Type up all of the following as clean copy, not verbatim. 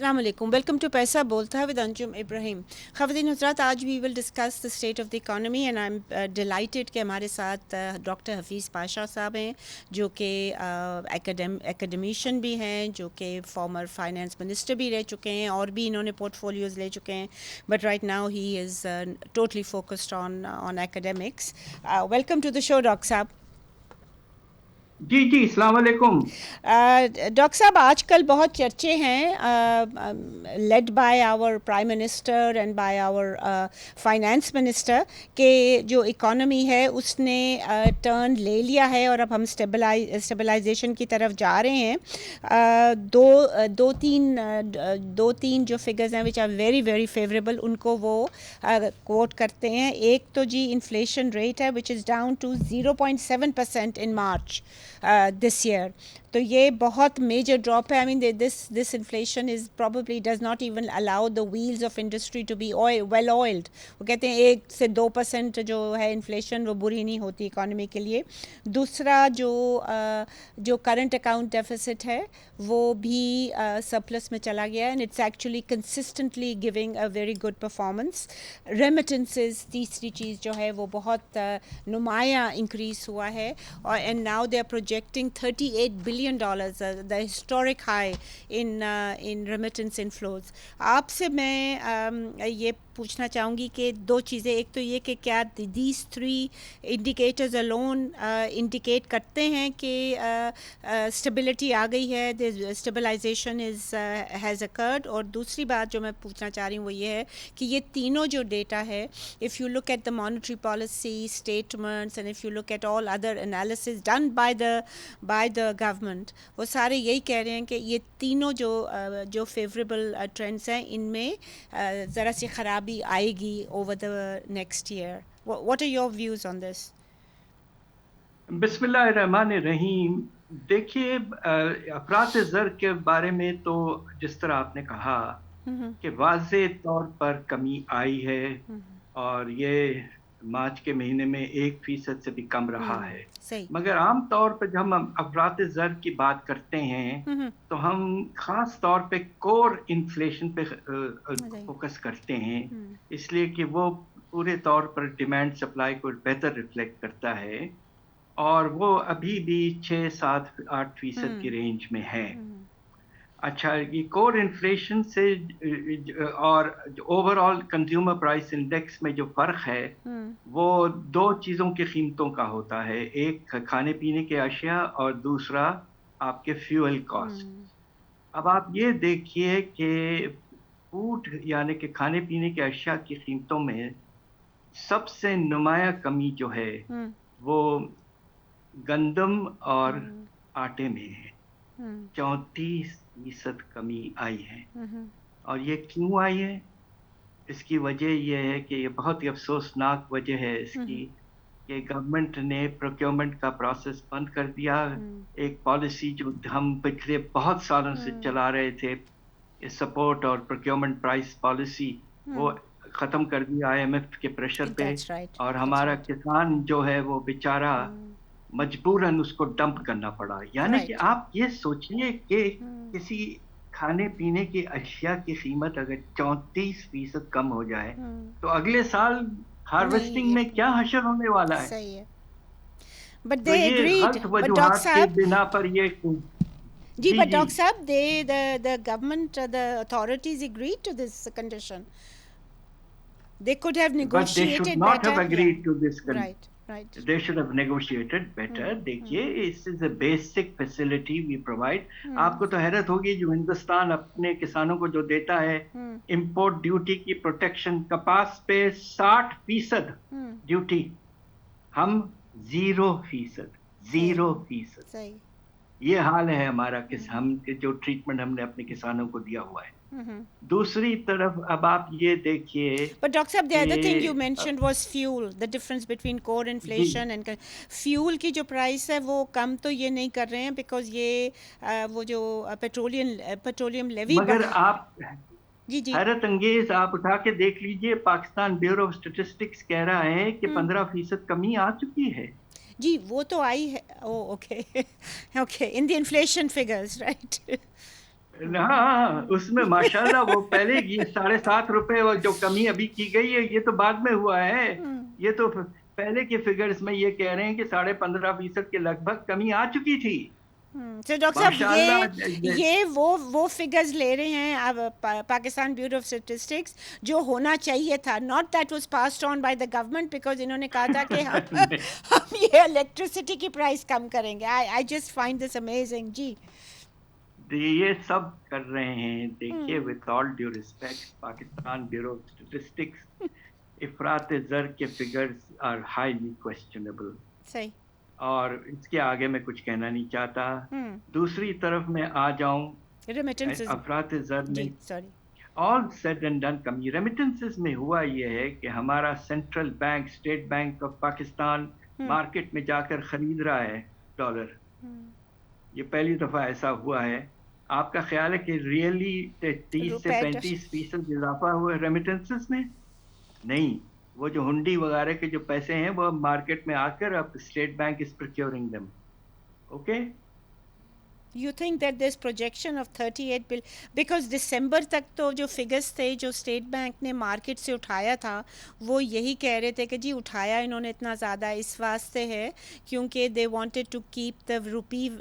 السلام علیکم. Welcome to پیسہ بولتا ہے ود انجم ابراہیم. خواتین حضرات, آج we will discuss the state of the economy and I am delighted کہ ہمارے ساتھ ڈاکٹر حفیظ پاشا صاحب ہیں, جو کہ ایکیڈمیشین بھی ہیں, جو کہ فارمر فائنانس منسٹر بھی رہ چکے ہیں, اور بھی انہوں نے پورٹ فولیوز لے چکے ہیں, but right now he is totally focused on academics. Welcome to the show doctor صاحب. جی السلام علیکم. ڈاکٹر صاحب, آج کل بہت چرچے ہیں lead by our prime minister and by our finance minister کہ جو اکانومی ہے اس نے ٹرن لے لیا ہے اور اب ہم اسٹیبلائزیشن کی طرف جا رہے ہیں. دو تین جو فگرز ہیں which are very very favourable, ان کو وہ کوٹ کرتے ہیں. ایک تو جی انفلیشن ریٹ ہے which is down to 0.7% in March this year. تو یہ بہت میجر ڈراپ ہے. I mean this inflation is probably does not even allow the wheels of industry to be well oiled. وہ کہتے ہیں 1 سے 2% جو ہے انفلیشن وہ بری نہیں ہوتی اکانومی کے لیے. دوسرا جو کرنٹ اکاؤنٹ ڈیفیسٹ ہے وہ بھی سرپلس میں چلا گیا, and it's actually consistently giving a very good performance. Remittances تیسری چیز جو ہے وہ بہت نمایاں انکریز ہوا ہے, اور and now they are projecting $38 billion, the historic high in remittance inflows. آپ سے میں یہ پوچھنا چاہوں گی کہ دو چیزیں. ایک تو یہ کہ کیا these three indicators alone indicate کرتے ہیں کہ اسٹیبلٹی آ گئی ہے, اسٹیبلائزیشن has occurred. اور دوسری بات جو میں پوچھنا چاہ رہی ہوں وہ یہ ہے کہ یہ تینوں جو ڈیٹا ہے, if you look at the monetary policy statements and if you look at all other analysis done by the government, وہ سارے یہی کہہ رہے ہیں کہ یہ تینوں جو فیوریبل ٹرینڈس ہیں ان میں ذرا سی خرابی آئے گی over the next year. What are your views on this? بسم اللہ الرحمن الرحیم. دیکھیے, افراط زر کے بارے میں تو جس طرح آپ نے کہا کہ واضح طور پر کمی آئی ہے, اور یہ مارچ کے مہینے میں 1% سے بھی کم رہا ہے. مگر عام طور پہ جب ہم افراط زر کی بات کرتے ہیں تو ہم خاص طور پہ کور انفلیشن پہ فوکس کرتے ہیں, اس لیے کہ وہ پورے طور پر ڈیمانڈ سپلائی کو بہتر ریفلیکٹ کرتا ہے, اور وہ ابھی بھی 6-7-8% کی رینج میں ہے. اچھا, یہ کور انفلیشن سے اور over all consumer price index میں جو فرق ہے وہ دو چیزوں کی قیمتوں کا ہوتا ہے. ایک کھانے پینے کے اشیاء اور دوسرا آپ کے فیول کاسٹ. اب آپ یہ دیکھیے کہ فوڈ یعنی کہ کھانے پینے کے اشیاء کی قیمتوں میں سب سے نمایاں کمی جو ہے وہ گندم اور آٹے میں ہے. 34% کمی آئی ہے. اور یہ کیوں آئی ہے؟ اس کی وجہ یہ ہے کہ یہ بہت ہی افسوسناک وجہ ہے اس کی کہ گورنمنٹ نے پروکیورمنٹ کا پروسیس بند کر دیا. ایک پالیسی جو ہم پچھلے بہت سالوں سے چلا رہے تھے, سپورٹ اور پروکیورمنٹ پرائس پالیسی, وہ ختم کر دیا IMF کے پریشر پہ, اور ہمارا کسان جو ہے وہ بیچارہ مجبوراً اس کو ڈمپ کرنا پڑا. یعنی کہ آپ یہ سوچیے کہ کسی کھانے پینے کی اشیاء کی قیمت اگر 34% کم ہو جائے تو اگلے سال ہارویسٹنگ میں کیا حشر ہونے والا ہے. صحیح ہے. But تو they یہ agreed. غلط But Dr. وجوہات کے Saab, بنا پر یہ جی, but Dr. Saab, the government, the authorities agreed to this condition. They could have negotiated better. But they should not have agreed to this condition. Right. They should have negotiated better. دیکھیے, this is a basic facility we provide. آپ کو تو حیرت ہوگی جو ہندوستان اپنے کسانوں کو جو دیتا ہے امپورٹ ڈیوٹی کی پروٹیکشن, کپاس پہ 60% ڈیوٹی, ہم 0%. صحیح. یہ حال ہے ہمارا, ہم جو ٹریٹمنٹ ہم نے اپنے کسانوں کو دیا ہوا ہے. دوسری طرف اب آپ یہ دیکھیے. But Dr. Saab, the other thing you mentioned was fuel. The difference between core inflation and fuel کی جو پرائس ہے وہ کم تو یہ نہیں کر رہے ہیں because یہ وہ جو پیٹرولیم لیوی. مگر آپ جی حیرت انگیز آپ اٹھا کے دیکھ لیجئے, پاکستان بیورو آف اسٹیٹسٹکس کہہ رہا ہے کہ 15% کمی آ چکی ہے. جی وہ تو آئی ہے. اوکے ان دی انفلیشن فگرز, رائٹ. हाँ, उसमें माशाल्लाह वो पहले ये 7.5 रुपए वो जो कमी अभी की गई है ये तो बाद में हुआ है। ये तो पहले के फिगर्स में ये कह रहे हैं कि 15.5% के लगभग कमी आ चुकी थी। तो डॉक्टर साहब ये वो फिगर्स ले रहे हैं अब पाकिस्तान ब्यूरो ऑफ स्टैटिस्टिक्स जो होना चाहिए था, not that was passed on by the government, because इन्होंने कहा था कि हम ये इलेक्ट्रिसिटी की प्राइस कम करेंगे। I just find this amazing जी। ये सब कर रहे हैं। देखिए, with all due respect, Pakistan bureau of statistics इफरात ज़र के फिगर्स आर हाईली क्वेश्चनेबल। सही। और इसके आगे मैं कुछ कहना नहीं चाहता। दूसरी तरफ मैं आ जाऊं, अफरात ज़र में ऑल सेड एंड डन कमी रेमिटेंसेस में हुआ ये है कि हमारा central bank, state bank of Pakistan market में जाकर खरीद रहा है डॉलर। ये पहली दफा ऐसा हुआ है। आपका ख्याल है कि रियली 30 से 35% इजाफा हुआ है रेमिटेंसेस में? नहीं, वो जो हुंडी वगैरह के जो पैसे हैं वो मार्केट में आकर अब State Bank is procuring them. Okay, you think that this projection of 38 bill, because दिसंबर तक तो जो फिगर्स थे जो स्टेट बैंक ने मार्केट से उठाया था वो यही कह रहे थे कि जी उठाया इन्होंने इतना ज़्यादा इस वास्ते है क्योंकि they wanted to keep the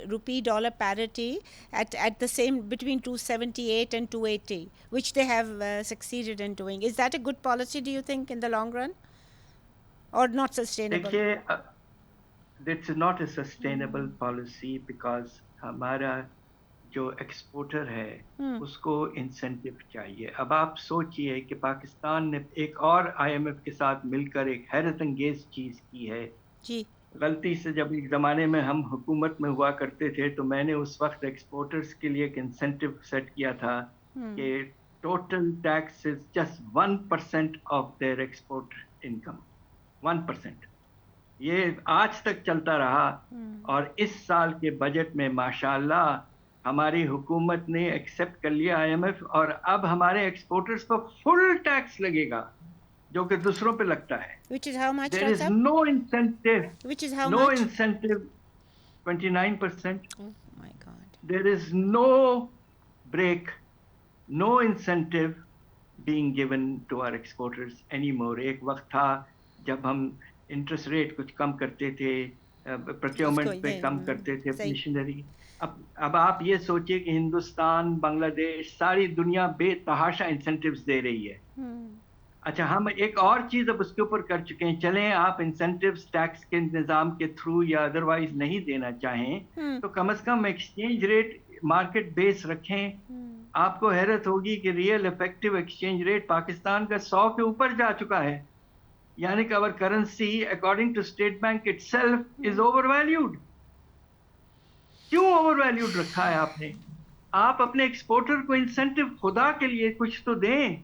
rupee dollar parity at the same between 278 and 280, which they have succeeded in doing. Is that a good policy, do you think, in the long run, or not sustainable? Dekhiye, it's not a sustainable policy because हमारा जो exporter है उसको incentive चाहिए। अब आप सोचिए कि पाकिस्तान ने एक और IMF के साथ मिलकर एक हैरत अंगेज चीज की है जी। गलती से जब एक ज़माने में हम हुकूमत में हुआ करते थे तो मैंने उस वक्त एक्सपोर्टर्स के लिए एक इंसेंटिव सेट किया था कि total tax is just 1% of their export income. 1%। ये आज तक चलता रहा और इस साल के बजट में माशाल्लाह हमारी हुकूमत ने एक्सेप्ट कर लिया IMF और अब हमारे एक्सपोर्टर्स पर फुल टैक्स लगेगा जो कि दूसरों पे लगता है। Which is how much? There is no incentive. Which is how no much? No incentive. 29%. Oh my God. There is no break, no incentive being given to our exporters anymore. एक वक्त था जब हम इंटरेस्ट रेट कुछ कम करते थे, procurement पे कम करते थे मिशनरी। अब आप ये सोचिए कि हिंदुस्तान, बांग्लादेश, सारी दुनिया बेतहाशा इंसेंटिव्स दे रही है। अच्छा, हम एक और चीज अब उसके ऊपर कर चुके हैं। चलें आप इंसेंटिव्स टैक्स के निजाम के थ्रू या अदरवाइज नहीं देना चाहें तो कम से कम एक्सचेंज रेट मार्केट बेस रखें। आपको हैरत होगी कि real effective exchange rate Pakistan का 100 के ऊपर जा चुका है। यानी कि our currency according to State Bank itself is overvalued. क्यों ओवरवैल्यूड रखा है आपने? आप अपने एक्सपोर्टर को इंसेंटिव खुदा के लिए कुछ तो दें।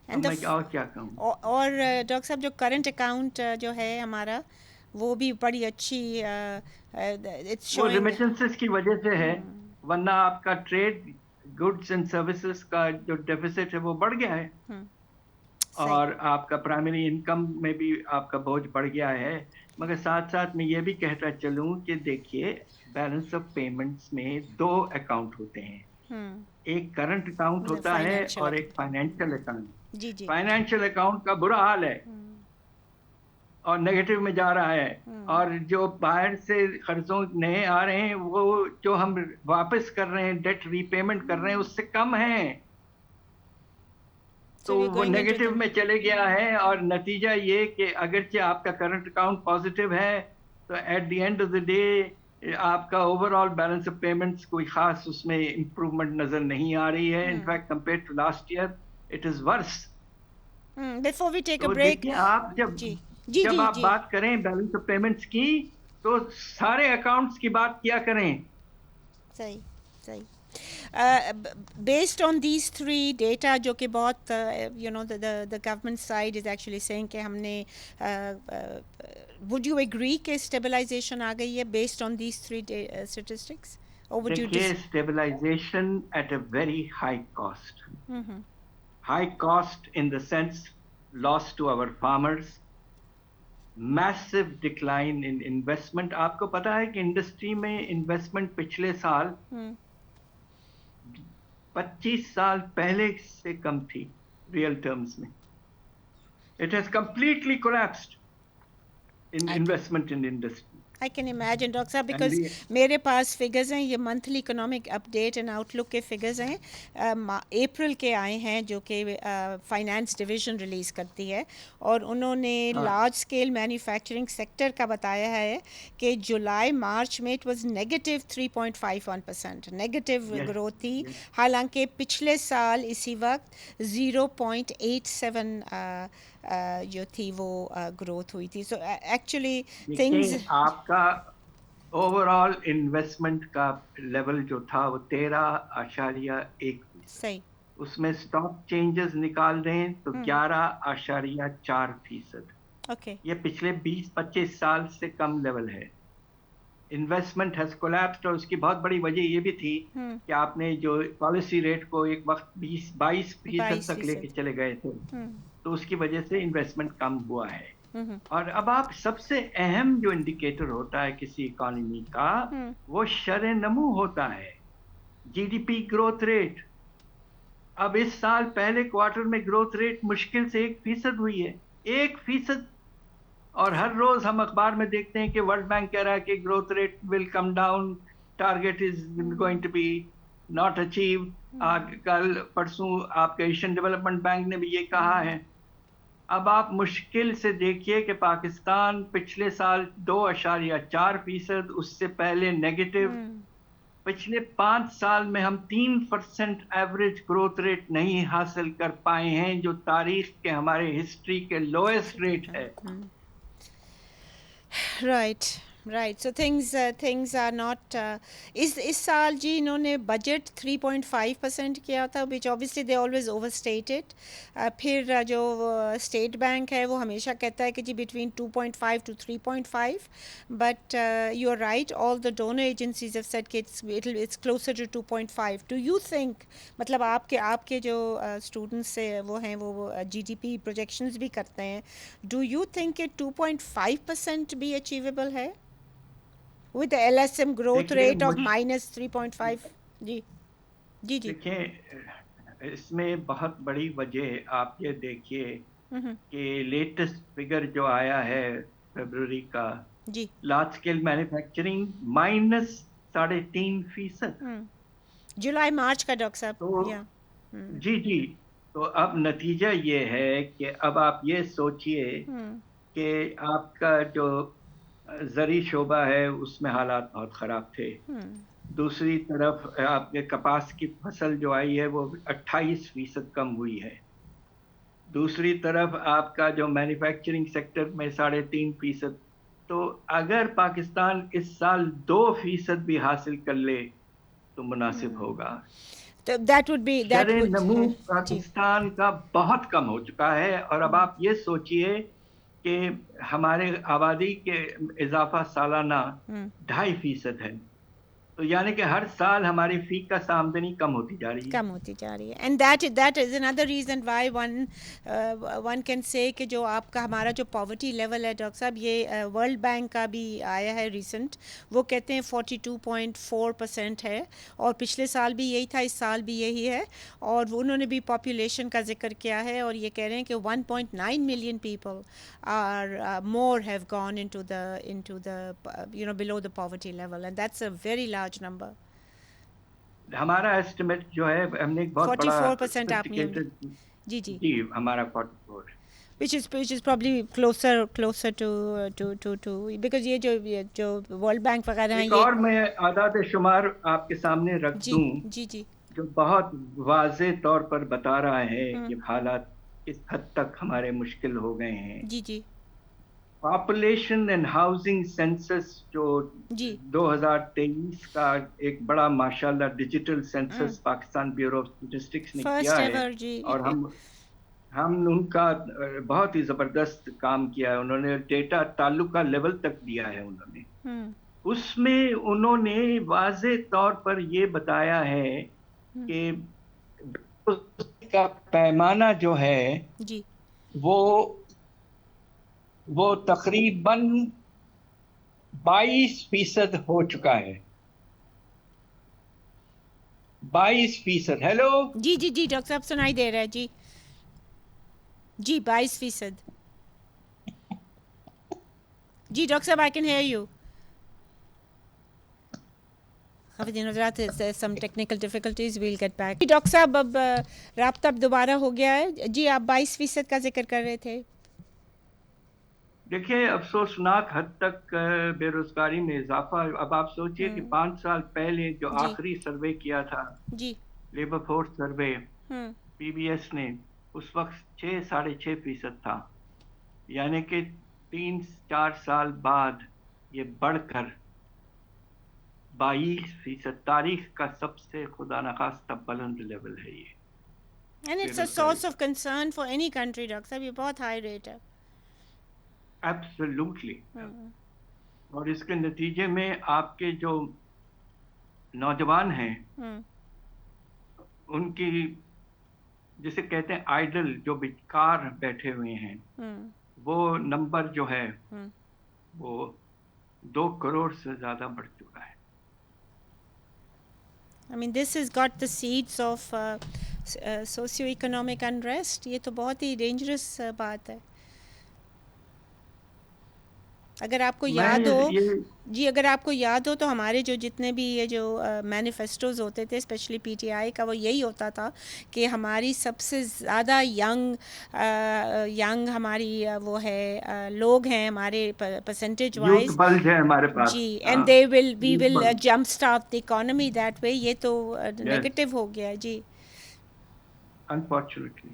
और क्या कहूँ। और डॉक्टर साहब जो करंट अकाउंट जो है हमारा वो भी बड़ी अच्छी वो रेमिटेंसेस की वजह से है, वरना आपका ट्रेड गुड्स एंड सर्विसेज का जो डेफिसिट है वो बढ़ गया है और आपका प्राइमरी इनकम में भी आपका बोझ बढ़ गया है। मगर साथ साथ मैं ये भी कहता चलूँ कि देखिए बैलेंस ऑफ पेमेंट्स में 2 अकाउंट होते हैं। एक करंट अकाउंट होता है और एक फाइनेंशियल अकाउंट। फाइनेंशियल अकाउंट का बुरा हाल है और नेगेटिव में जा रहा है और जो बाहर से खर्चों नए आ रहे हैं वो जो हम वापस कर रहे हैं, डेट रीपेमेंट कर रहे हैं, उससे कम है। तो वो नेगेटिव में चले गया है और नतीजा ये कि अगरचे आपका करंट अकाउंट पॉजिटिव है तो at the end of the day आपका ओवरऑल बैलेंस ऑफ पेमेंट्स कोई खास उसमें इंप्रूवमेंट नजर नहीं आ रही है। In fact compare to last year it is worse. Before we take a break, आप जब आप बात करें बैलेंस ऑफ पेमेंट्स की तो सारे अकाउंट्स की बात किया करें। सही सही। Based on these 3 data जो कि बहुत the government side is actually saying कि हमने would you agree कि stabilization आ गई है based on these 3 statistics, or would you stabilization at a very high cost? High cost in the sense loss to our farmers, massive decline in investment. आपको पता है कि industry में investment पिछले साल 25 साल पहले से कम थी रियल टर्म्स में. It has completely collapsed in investment in industry. I can imagine, Dr. Saab, And because मेरे पास फिगर्स हैं, ये monthly economic update and outlook के फिगर्स हैं, अप्रैल के आए हैं, जो कि फाइनेंस डिवीज़न रिलीज़ करती है, और उन्होंने लार्ज स्केल मैन्युफैक्चरिंग सेक्टर का बताया है कि जुलाई मार्च में it was negative 3.51%, negative growth थी, हालांकि पिछले साल इसी वक्त 0.87 जो थी वो ग्रोथ हुई थी. सो एक्चुअली थिंग्स, आपका ओवरऑल इन्वेस्टमेट का लेवल जो था वो 13.1, सही, उसमें स्टॉक चेंजेस निकाल दें तो 11.4%. ओके, ये पिछले 20-25 साल से कम लेवल है. इन्वेस्टमेंट हैज कोलैप्स्ड, और उसकी बहुत बड़ी वजह ये भी थी कि आपने जो पॉलिसी रेट को एक वक्त 20-22% तक लेके चले गए थे, तो उसकी वजह से इन्वेस्टमेंट कम हुआ है. और अब आप सबसे अहम जो इंडिकेटर होता है किसी इकोनॉमी का, वो शरह-ए-नमू होता है, जीडीपी ग्रोथ रेट. अब इस साल पहले क्वार्टर में ग्रोथ रेट मुश्किल से 1% हुई है, 1%. और हर रोज हम अखबार में देखते हैं कि वर्ल्ड बैंक कह रहा है कि growth rate will come down, target is going to be not achieve. कल परसों आपके एशियन डेवलपमेंट बैंक ने भी ये कहा है. अब आप मुश्किल से देखिए कि पाकिस्तान पिछले साल 2.4%, उससे पहले नेगेटिव. पिछले 5 साल में हम 3% एवरेज ग्रोथ रेट नहीं हासिल कर पाए हैं, जो तारीख के हमारे हिस्ट्री के लोएस्ट रेट है. Right. So things are not. इस साल जी इन्होंने बजट 3.5% किया था, which obviously they always overstated. फिर जो स्टेट बैंक है वो हमेशा कहता है कि जी between 2.5 to 3.5, but you are right, all the donor agencies have said कि it's closer to 2.5. Do you think, मतलब आपके जो स्टूडेंट्स से वो हैं, वो जीडीपी प्रोजेक्शंस भी करते हैं, डू यू थिंक कि 2.5% भी अचीवेबल है with the LSM growth rate of -3.5? जी. देखिए, इसमें बहुत बड़ी वजह आप ये देखिए कि लेटेस्ट फिगर जो आया है फरवरी का, जी, लार्ज स्केल मैन्युफैक्चरिंग -3.5%. जुलाई मार्च का, डॉक्टर साहब. तो जी, तो अब नतीजा ये है कि अब आप ये सोचिए कि आपका जो ज़री शोबा है उसमें हालात बहुत ख़राब थे. दूसरी तरफ आपके कपास की फसल जो आई है वो 28% कम हुई है. दूसरी तरफ आपका जो मैन्युफैक्चरिंग सेक्टर में 3.5%. तो अगर पाकिस्तान इस साल 2% भी हासिल कर ले तो मुनासिब होगा. तो that would शरह-ए-नमू पाकिस्तान का बहुत कम हो चुका है. और अब आप ये सोचिए कि हमारे आबादी के इजाफा सालाना 2.5% है, तो यानी कि हर साल हमारी फी का आमदनी कम होती जा रही है. And that is another reason why one can say कि जो आपका हमारा जो पॉवर्टी लेवल है, डॉक्टर साहब, ये वर्ल्ड बैंक का भी आया है रिसेंट, वो कहते हैं 42.4% है, और पिछले साल भी यही था, इस साल भी यही है. और उन्होंने भी पॉपुलेशन का जिक्र किया है, और ये कह रहे हैं कि 1.9 million people are more have gone into the below the poverty level, and that's a very large number. हमारा एस्टिमेट जो है, हमने एक बहुत 44% आपने जी हमारा 44, which is probably closer to because ये जो वर्ल्ड बैंक वगैरह हैं, एक और मैं आदाद शुमार आपके सामने रख दूं जी जो बहुत वाज़े तौर पर बता रहा है कि हालात किस हद तक हमारे मुश्किल हो गए हैं. जी. पॉपुलेशन एंड हाउसिंग सेंसस जो 2023 का एक बड़ा माशाल्लाह digital census Pakistan bureau of statistics ने किया है, और हम उनका बहुत ही जबरदस्त काम किया है. उन्होंने डेटा ताल्लुका लेवल तक दिया है उन्होंने. उसमें उन्होंने वाज़े तौर पर ये बताया है कि का पैमाना जो है जी, वो तकरीबन 22% हो चुका है. 22%. हेलो जी जी जी डॉक्टर साहब सुनाई दे रहा है जी जी 22%. जी डॉक्टर साहब I can hear you. some technical difficulties, we'll get back. जी डॉक्टर साहब अब राब्ता अब दोबारा हो गया है जी. आप 22% का जिक्र कर रहे थे. देखिए, अफसोसनाक हद तक बेरोजगारी में इजाफा. अब आप सोचिए कि 5 साल पहले जो जी आखिरी सर्वे किया था, जी लेबर फोर्स सर्वे हम्म पीबीएस ने, उस वक्त 6-6.5% था. यानी कि 3-4 साल बाद ये बढ़कर 22%, तारीख का सबसे खुदा नखास्ता बुलंद लेवल है ये एंड इट्स अ बेरोजगारी सोर्स ऑफ का. Concern for any country doctor साहब. ये बहुत हाई रेट है. एब्सोल्युटली. हम्म और इसके नतीजे में आपके जो नौजवान हैं, हम्म उनकी, जिसे कहते हैं आइडल, जो बेकार बैठे हुए हैं, हम्म वो नंबर जो है हम्म वो 2 करोड़ से ज्यादा बढ़ चुका है. I mean, this has got the seeds of socio-economic unrest. ये तो बहुत ही डेंजरस बात है. अगर आपको मैं याद हो ये जी, अगर आपको याद हो तो हमारे जो जितने भी ये जो मैनिफेस्टोज होते थे, स्पेशली पीटीआई का, वो यही होता था कि हमारी सबसे ज़्यादा यंग हमारी वो है लोग हैं हमारे परसेंटेज यूथ वाइज. बल्ज है हमारे पास. जी, हाँ, and they will we youth will bulge. Jump start the economy that way. ये तो यस, नेगेटिव हो गया जी. अनफॉर्चुनेटली.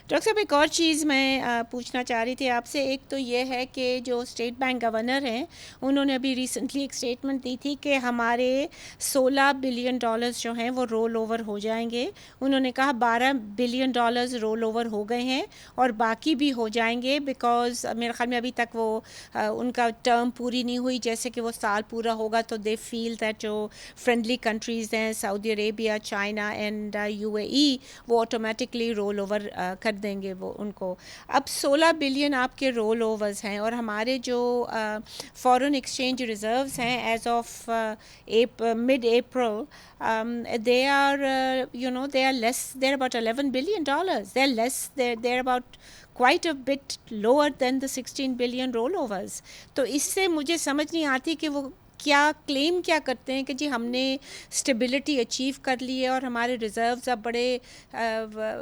डॉक्टर साहब एक और चीज़ मैं पूछना चाह रही थी आपसे. एक तो ये है कि जो स्टेट बैंक गवर्नर हैं, उन्होंने अभी रिसेंटली एक स्टेटमेंट दी थी कि हमारे 16 बिलियन डॉलर्स जो हैं वो रोल ओवर हो जाएंगे. उन्होंने कहा 12 बिलियन डॉलर्स रोल ओवर हो गए हैं और बाकी भी हो जाएंगे, बिकॉज मेरे ख्याल में अभी तक वो उनका टर्म पूरी नहीं हुई. जैसे कि वो साल पूरा होगा तो दे फील दैट जो फ्रेंडली कंट्रीज़ हैं, Saudi Arabia, China and UAE, वो ऑटोमेटिकली रोल ओवर कर देंगे वो उनको. अब 16 बिलियन आपके रोल ओवर्स हैं और हमारे जो फॉरेन एक्सचेंज रिजर्व्स हैं as of mid April, they are they are less, they're about 11 billion dollars. They're less, they're about quite a bit lower than the 16 billion rollovers. तो इससे मुझे समझ नहीं आती कि वो क्या क्लेम क्या करते हैं कि जी हमने स्टेबिलिटी अचीव कर ली है और हमारे रिजर्व्स अब बड़े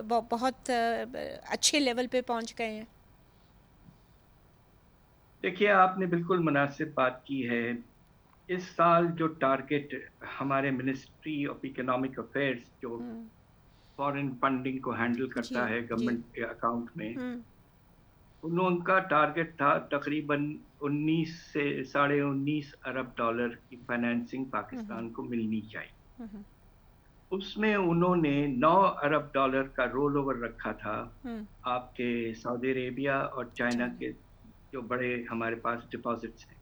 बहुत अच्छे लेवल पे पहुंच गए हैं. देखिए, आपने बिल्कुल मुनासिब बात की है. इस साल जो टारगेट हमारे मिनिस्ट्री ऑफ इकोनॉमिक अफेयर्स, जो फॉरेन फंडिंग को हैंडल करता जी है जी गवर्नमेंट के अकाउंट में, उनका टारगेट था तकरीबन 19 से $19.5 की फाइनेंसिंग पाकिस्तान को मिलनी चाहिए. उसमें उन्होंने $9 का रोल ओवर रखा था आपके सऊदी अरेबिया और चाइना के जो बड़े हमारे पास डिपॉजिट्स हैं.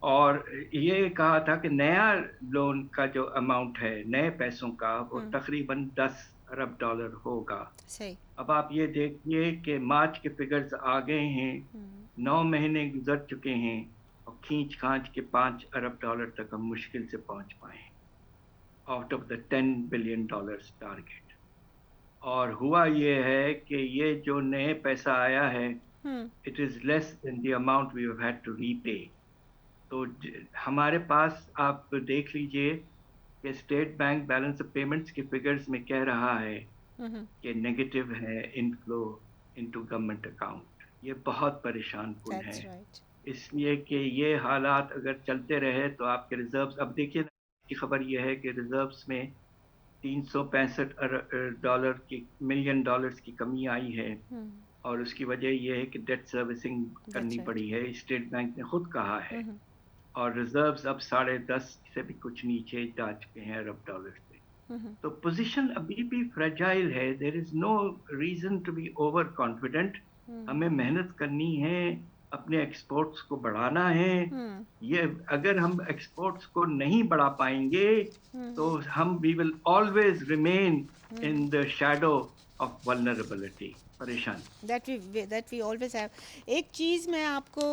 और ये कहा था कि नया लोन का जो अमाउंट है, नए पैसों का, वो तकरीबन $10 अरब होगा. सही. अब आप ये देखिए कि मार्च के फिगर्स आ गए हैं, 9 महीने गुजर चुके हैं और खींच खांच के $5 अरब तक हम मुश्किल से पहुंच पाए out of the $10 billion target. और हुआ ये है कि ये जो नए पैसा आया है, it is less then the amount we have had to repay. तो हमारे पास आप देख लीजिए कि state bank balance of payments के फिगर्स में कह रहा है कि नेगेटिव है इनफ्लो इनटू गवर्नमेंट अकाउंट. ये बहुत परेशान कुन है. इसलिए कि ये हालात अगर चलते रहे तो आपके रिजर्व्स, अब देखिए की खबर ये है कि रिजर्व्स में $365 मिलियन की कमी आई है. और उसकी वजह यह है कि डेट सर्विसिंग करनी पड़ी है, स्टेट बैंक ने खुद कहा है. और रिजर्व्स अब 10.5 से भी कुछ नीचे जा चुके हैं अरब डॉलर से. तो पोजीशन अभी भी फ्रेजाइल है. There is no reason to be over confident. हमें मेहनत करनी है, अपने एक्सपोर्ट्स को बढ़ाना है. ये अगर हम एक्सपोर्ट्स को नहीं बढ़ा पाएंगे तो हम we will always remain in the shadow of vulnerability, پریشانی. that we always have. ایک چیز میں آپ کو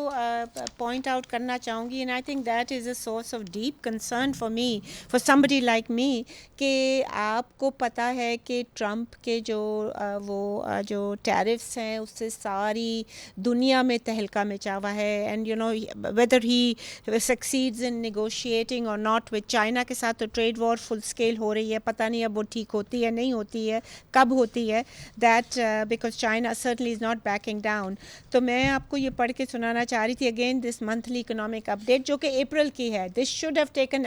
point out کرنا چاہوں گی, and I think that is a source of deep concern for me, for somebody like me, کہ آپ کو پتہ ہے کہ ٹرمپ کے جو ٹیرفس ہیں اس سے ساری دنیا میں تہلکہ مچا ہوا ہے. And you know whether he succeeds in negotiating or not with China کے ساتھ, تو ٹریڈ وار فل اسکیل ہو رہی ہے, پتہ نہیں اب وہ ٹھیک ہوتی ہے نہیں ہوتی ہے, کب ہوتی ہے, that because China certainly is not backing down. تو میں آپ کو یہ پڑھ کے سنانا چاہ رہی تھی again this monthly economic update جو کہ اپریل کی ہے. دس شوڈ ہیو ٹیکن,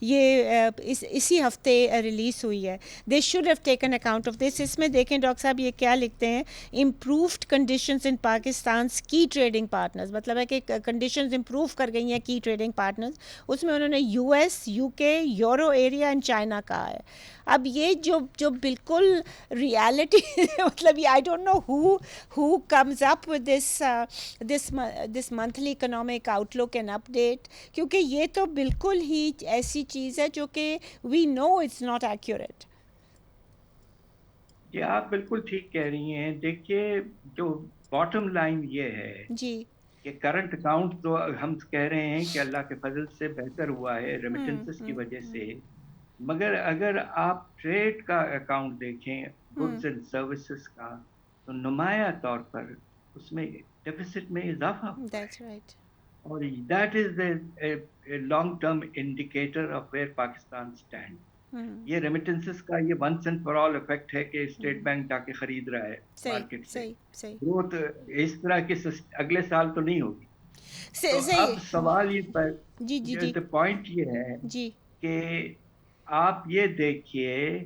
یہ اسی ہفتے ریلیز ہوئی ہے. This should have taken account of this. اس میں دیکھیں ڈاکٹر صاحب یہ کیا لکھتے ہیں, امپرووڈ کنڈیشنز ان پاکستان's کی ٹریڈنگ پارٹنرز, مطلب ہے کہ کنڈیشنز امپروو کر گئی ہیں کی ٹریڈنگ پارٹنرز. اس میں انہوں نے U S, U K, euro area and China کہا ہے. اب یہ جو بالکل ریالٹی مطلب I don't know who comes up with this monthly economic outlook and update, کیونکہ یہ تو بالکل ہی ایسی چیز ہے جو کہ we know it's not accurate. یہ آپ بالکل ٹھیک کہہ رہی ہیں. دیکھیے جو باٹم لائن یہ ہے جی کہ کرنٹ اکاؤنٹ تو ہم کہہ رہے ہیں کہ اللہ کے فضل سے بہتر ہوا ہے ریمیٹنسز کی وجہ سے, مگر اگر آپ ٹریڈ کا اکاؤنٹ دیکھیں گڈز اینڈ سروسز کا, تو نمایاں طور پر اس میں ڈیفیسٹ میں اضافہ ہوا ہے. اور that is a long term indicator of where Pakistan stand. یہ ریمیٹنسز کا یہ once and for all effect ہے کہ اسٹیٹ بینک جا کے خرید رہا ہے مارکیٹ سے. گروتھ اس طرح کی اگلے سال تو نہیں ہوگی. اب سوال یہ پوائنٹ یہ ہے کہ آپ یہ دیکھیے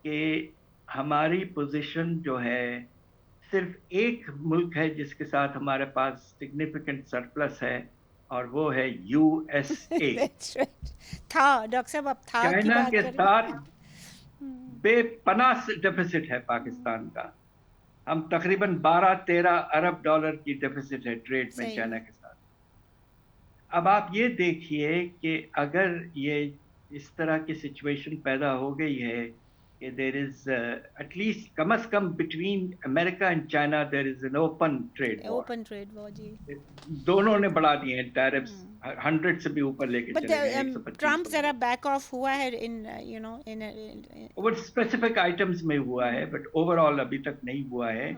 کہ ہماری پوزیشن جو ہے, صرف ایک ملک ہے جس کے ساتھ ہمارے پاس سگنیفیکنٹ سرپلس ہے, اور وہ ہے یو ایس اے. چائنا کے ساتھ بے پناہ ڈیفیسٹ ہے پاکستان کا. ہم تقریباً 12-13 ارب ڈالر کی ڈیفیسٹ ہے ٹریڈ میں چائنا کے ساتھ. اب آپ یہ دیکھیے کہ اگر یہ اس طرح کی سچویشن پیدا ہو گئی ہے کہ دیر از ایٹ لیسٹ کم از کم between America and China there is an open trade war. دونوں نے بڑھا دیے ہیں ٹیرفس 100 سے بھی اوپر لے کے چلے گئے. ٹرمپ ذرا بیک آف ہوا ہے اوور اسپیسیفک آئٹمس میں ہوا ہے, بٹ اوور آل ابھی تک نہیں ہوا ہے.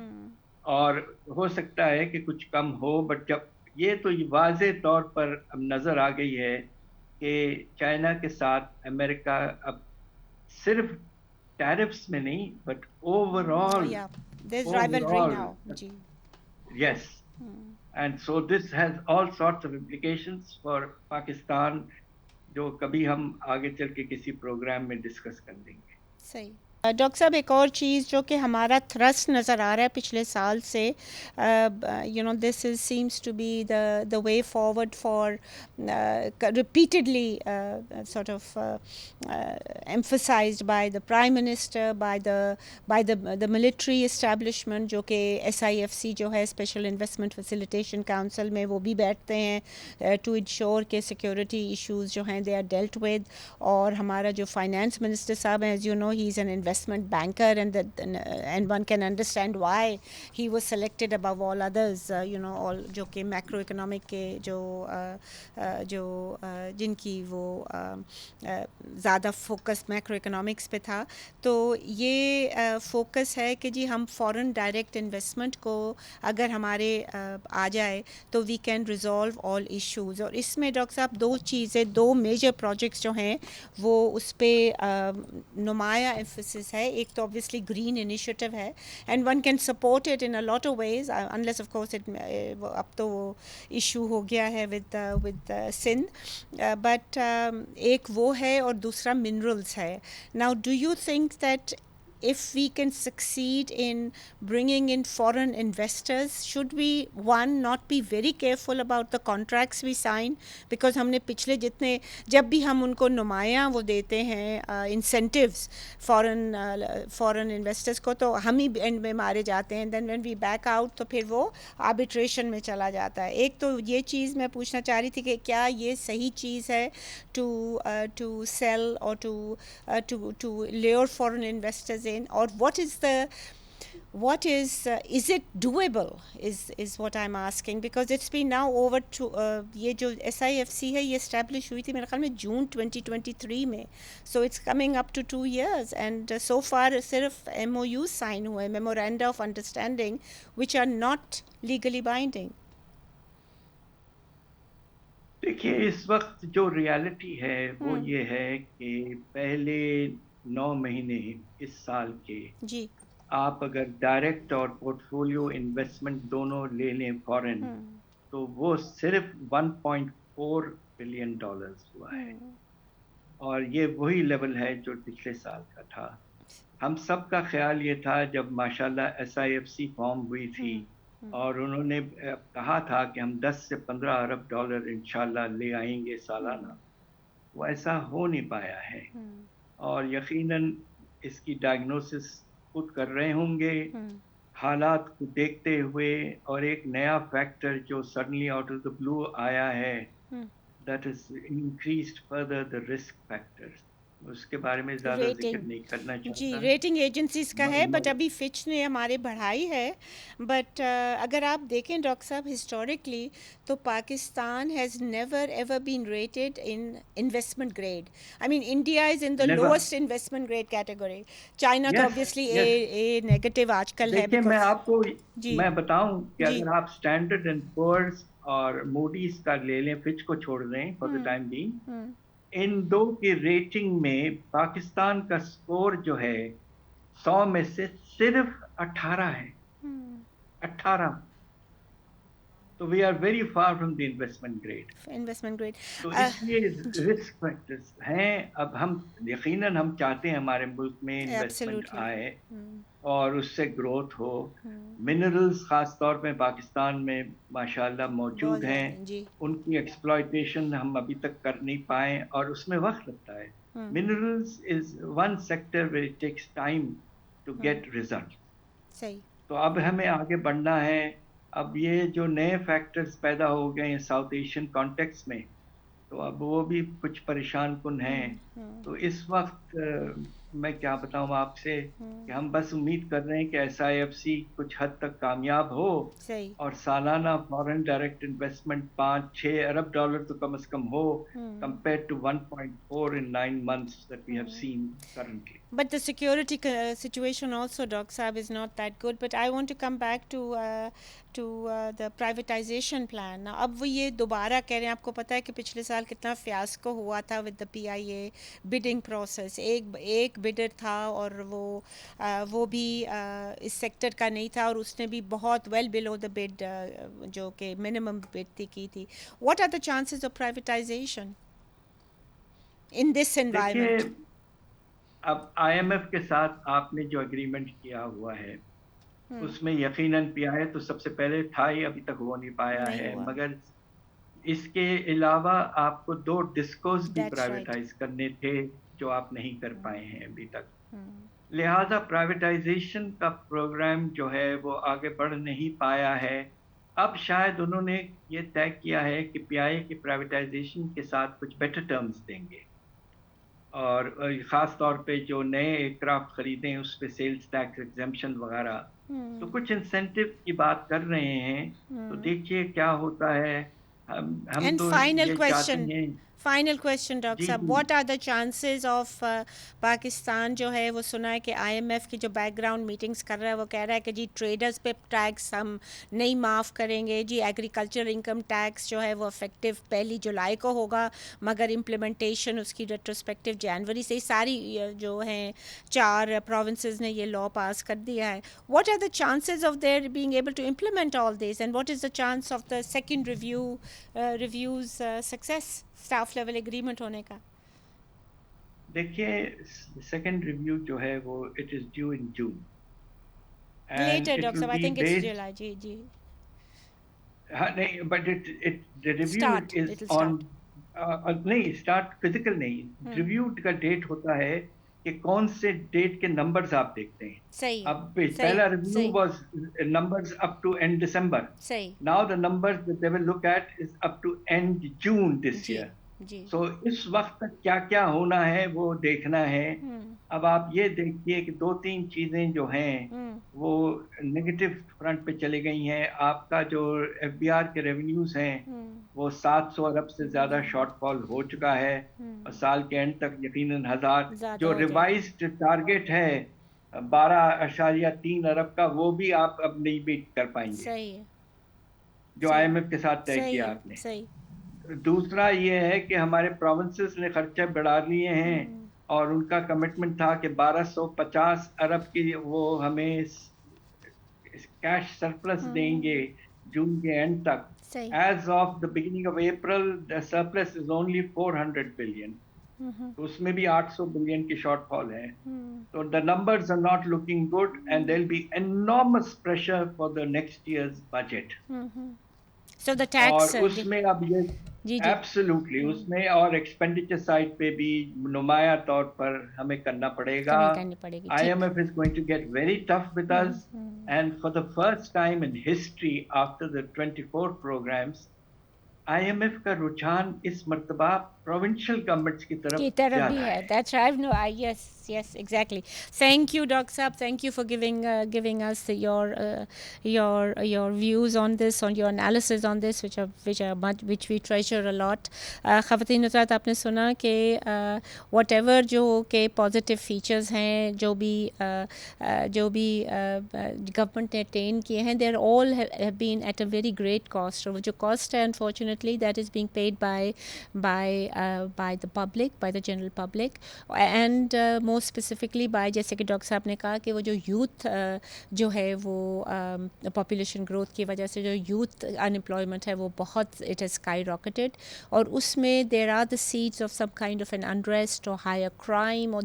اور ہو سکتا ہے کہ کچھ کم ہو, بٹ جب یہ تو واضح طور پر اب نظر آ گئی ہے کہ چائنا کے ساتھ امریکہ اب صرف ٹیرفس میں نہیں but over all yes, and so this has all sorts of implications for Pakistan, جو کبھی ہم آگے چل کے کسی پروگرام میں ڈسکس کر دیں گے. صحیح. ڈاکٹر صاحب ایک اور چیز جو کہ ہمارا تھرسٹ نظر آ رہا ہے پچھلے سال سے, this seems to be the way forward for repeatedly sort of emphasized by the prime minister, by the military establishment, جو کہ SIFC جو ہے اسپیشل انویسٹمنٹ فیسیلیٹیشن کاؤنسل میں وہ بھی بیٹھتے ہیں ٹو انشور کہ سیکورٹی ایشوز جو ہیں دے آر ڈیلٹ ود. اور ہمارا جو فائنانس منسٹر صاحب ہیں, as you know he is an investment banker, and one can understand why he was selected above all others, all جو کہ میکرو اکنامک کے جو جن کی وہ زیادہ فوکس میکرو اکنامکس پہ تھا. تو یہ فوکس ہے کہ جی ہم فورن ڈائریکٹ انویسٹمنٹ کو اگر ہمارے آ جائے تو we can resolve all issues. اور اس میں ڈاکٹر صاحب دو میجر پروجیکٹس جو ہیں وہ اس پہ نمایاں ایمفسس ہے. ایک تو obviously green initiative ہے, and one can support it in a lot of ways, unless of course اب تو وہ ایشو ہو گیا ہے with سندھ, but ایک وہ ہے اور دوسرا minerals ہے. Now do you think that if we can succeed in bringing in foreign investors, should we not be very careful about the contracts we sign, because ہم نے پچھلے جتنے جب بھی ہم ان کو نمایاں وہ دیتے ہیں incentives foreign investors کو, تو ہم ہی اینڈ میں مارے جاتے ہیں. then when we back out تو پھر وہ arbitration میں چلا جاتا ہے. ایک تو یہ چیز میں پوچھنا چاہ رہی تھی کہ کیا یہ صحیح چیز ہے to sell or to lure foreign investors in, or what is it doable is what I'm asking, because it's been now over to ये जो SIFC है ये establish हुई थी मेरे ख्याल में June 2023 में, so it's coming up to 2 years, and so far सिर्फ MOU sign हुए, memoranda of understanding, which are not legally binding. देखिए इस वक्त जो रियलिटी है वो ये है कि पहले 9 महीने इस साल के जी आप अगर डायरेक्ट और पोर्टफोलियो इन्वेस्टमेंट दोनों ले लें फॉरेन, तो वो सिर्फ 1.4 बिलियन डॉलर्स हुआ है, और ये वही लेवल है जो पिछले साल का था. हम सब का ख्याल ये था जब माशाल्लाह SIFC फॉर्म हुई थी और उन्होंने कहा था कि हम 10 से 15 अरब डॉलर इंशाल्लाह ले आएंगे सालाना, वो ऐसा हो नहीं पाया है. और यकीनन इसकी डायग्नोसिस खुद कर रहे होंगे हालात को देखते हुए, और एक नया फैक्टर जो suddenly out of the blue आया है, that is increased further the risk factors. उसके बारे में ज़्यादा जिक्र नहीं करना चाहता. जी रेटिंग एजेंसीज का है, बट अभी फिच ने हमारे बढ़ाई है. बट अगर आप देखें डॉक्टर साहब हिस्टोरिकली, तो Pakistan has never ever been rated in investment grade. I mean India is in the lowest investment grade category. China तो ऑब्वियसली ए नेगेटिव आजकल है. देखिए मैं आपको मैं बताऊं कि अगर आप स्टैंडर्ड एंड पुअर्स और मूडीज का ले लें, फिच को छोड़ दें फॉर द टाइम बीइंग, इन दो की रेटिंग में पाकिस्तान का स्कोर जो है 100 में से सिर्फ 18 है. 18. तो we are very far from the investment grade. तो इसलिए रिस्क फैक्टर्स हैं. अब हम यकीनन हम चाहते हैं हमारे मुल्क में इन्वेस्टमेंट आए और उससे ग्रोथ हो. मिनरल्स खास तौर पे पाकिस्तान में माशाल्लाह मौजूद हैं, उनकी एक्सप्लॉयटेशन हम अभी तक कर नहीं पाए और उसमें वक्त लगता है. Minerals is one sector where it takes time to get result. सही. तो अब हमें आगे बढ़ना है. अब ये जो नए फैक्टर्स पैदा हो गए हैं साउथ एशियन कॉन्टेक्स्ट में, तो अब वो भी कुछ परेशान कुन हैं. तो इस वक्त मैं क्या बताऊं आपसे कि हम बस उम्मीद कर रहे हैं कि SIFC कुछ हद तक कामयाब हो और सालाना फॉरेन डायरेक्ट इन्वेस्टमेंट 5-6 अरब डॉलर तो कम से कम हो, compared to 1.4 in 9 months that we have seen currently. But the security situation also, Dr. Saab, is not that good. But I want to come back to the privatization plan. Now, अब वो ये दोबारा कह रहे हैं. आपको पता है कि पिछले साल कितना fiasco हुआ था with the PIA bidding process. एक बिडर था और वो भी इस सेक्टर का नहीं था और उसने भी बहुत well below the bid जो कि minimum bid की थी. What are the chances of privatization in this environment? अब IMF के साथ आपने जो एग्रीमेंट किया हुआ है उसमें यकीनन PIA तो सबसे पहले था ही, अभी तक हो नहीं पाया है. मगर इसके अलावा आपको 2 डिस्कोस भी प्राइवेटाइज करने थे जो आप नहीं कर पाए हैं अभी तक. लिहाजा प्राइवेटाइजेशन का प्रोग्राम जो है वो आगे बढ़ नहीं पाया है. अब शायद उन्होंने ये तय किया है कि PIA की प्राइवेटाइजेशन के साथ कुछ बेटर टर्म्स देंगे, और ख़ास तौर पे जो नए एयरक्राफ्ट खरीदें उस पे सेल्स टैक्स एग्जेम्पशन वगैरह, तो कुछ इंसेंटिव की बात कर रहे हैं. तो देखिए क्या होता है. हम तो फाइनल क्वेश्चन डॉक्टर साहब, what are the chances of Pakistan जो है वो सुना है कि IMF की जो बैकग्राउंड मीटिंग्स कर रहा है वो कह रहा है कि जी ट्रेडर्स पे टैक्स हम नहीं माफ़ करेंगे, जी एग्रीकल्चर इनकम टैक्स जो है वो इफेक्टिव 1 जुलाई को होगा, मगर इम्प्लीमेंटेशन उसकी रेट्रोस्पेक्टिव जनवरी से. सारी जो हैं 4 प्रोविंसेस ने ये लॉ पास कर दिया है. What are the chances of there being able to implement all this, and what is the chance of the second reviews success, staff level agreement होने का? देखिए सेकंड रिव्यू जो है वो it is due in June. Later doctor साहब, I think it's July. जी हाँ नहीं, but it the review is on नहीं स्टार्ट फिजिकल नहीं. रिव्यू का डेट होता है कि कौन से डेट के नंबर्स आप देखते हैं. सही. अब पहला review was numbers up to end December. सही. Now the numbers that they will look at is up to end June this year. جی سو اس وقت تک کیا کیا ہونا ہے وہ دیکھنا ہے. اب آپ یہ دیکھیے کہ دو تین چیزیں جو ہیں وہ نگیٹو فرنٹ پہ چلی گئی ہیں. آپ کا جو ایف بی آر کے ریونیوز ہیں وہ 700 ارب سے زیادہ شارٹ فال ہو چکا ہے اور سال کے اینڈ تک یقیناً 1000. زیادہ جو ہو جائے گا. ریوائزڈ ٹارگیٹ ہے 12.3 ارب کا وہ بھی آپ اب نہیں بیٹ کر پائیں گے صحیح ہے. جو آئی ایم ایف کے ساتھ طے صحیح کیا ہے. آپ نے. صحیح. دوسرا یہ ہے کہ ہمارے پروونسز نے خرچے بڑھا لیے ہیں اور ان کا کمٹمنٹ تھا کہ 1250 ارب کی وہ ہمیں کیش سرپلس دیں گے جون کے اینڈ تک. صحیح. As of the beginning of April the surplus is only 400 billion. تو اس میں بھی 800 بلین کی شارٹ فال ہے. تو the numbers are not looking good and there'll be enormous pressure for the next year's budget. So the tax اور اس میں اب یہ جی ایبسولوٹلی اس میں اور ایکسپینڈیچر سائڈ پہ بھی نمایاں طور پر ہمیں کرنا پڑے گا. کرنی پڑے گی. I M F is going to get very tough with us and for the first time in history after the 24 programs I M F کا رجحان اس مرتبہ پروونشل گورنمنٹس کی طرف بھی ہے. That's right. No, yes, exactly. Thank you, Dr. Saab. Thank you for giving us your views on this, on your analysis on this, which we treasure a lot. خواتین حضرات آپ نے سنا کہ whatever جو کہ positive features ہیں جو بھی گورنمنٹ نے اٹین کیے ہیں they all have been at a very great cost. اور جو cost ہے unfortunately that is being paid by the public, by the general public, and more specifically by, جیسے کہ ڈاکٹر صاحب نے کہا کہ وہ جو یوتھ جو ہے وہ پاپولیشن گروتھ کی وجہ سے جو یوتھ انمپلائمنٹ ہے وہ بہت اٹ از اسکائی راکٹڈ. اور اس میں there are the seeds of some kind of an unrest اور ہائر کرائم اور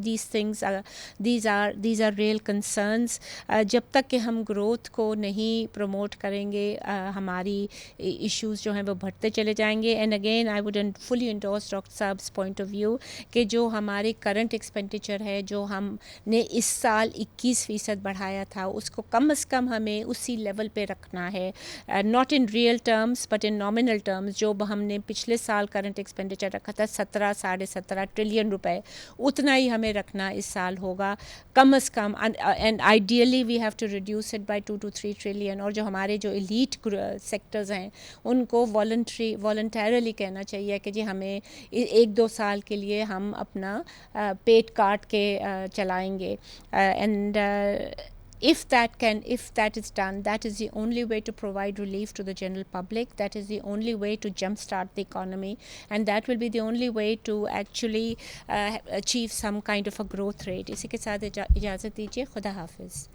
دیز آر ریئل کنسرنس. جب تک کہ ہم گروتھ کو نہیں پروموٹ کریں گے ہماری ایشوز جو ہیں وہ بڑھتے چلے جائیں گے. And again I would fully endorse doctor صاحب پوائنٹ آف ویو کہ جو ہمارے کرنٹ ایکسپینڈیچر ہے جو ہم نے اس سال 21% بڑھایا تھا اس کو کم از کم ہمیں اسی لیول پہ رکھنا ہے. Not in real terms but in nominal terms. جو ہم نے پچھلے سال کرنٹ ایکسپینڈیچر رکھا تھا 17.5 ٹریلین روپے اتنا ہی ہمیں رکھنا اس سال ہوگا کم از کم. And ideally we have to reduce it by 2 to 3 trillion. اور جو ہمارے جو ایلیٹ سیکٹرز ہیں ان کو والنٹیرلی کہنا چاہیے کہ جی ہمیں 1-2 سال کے لیے ہم اپنا پیٹ کاٹ کے چلائیں گے. And if that is done, that is the only way to provide relief to the general public, that is the only way to jumpstart the economy, and that will be the only way to actually achieve some kind of a growth rate. اسی کے ساتھ اجازت دیجیے. خدا حافظ.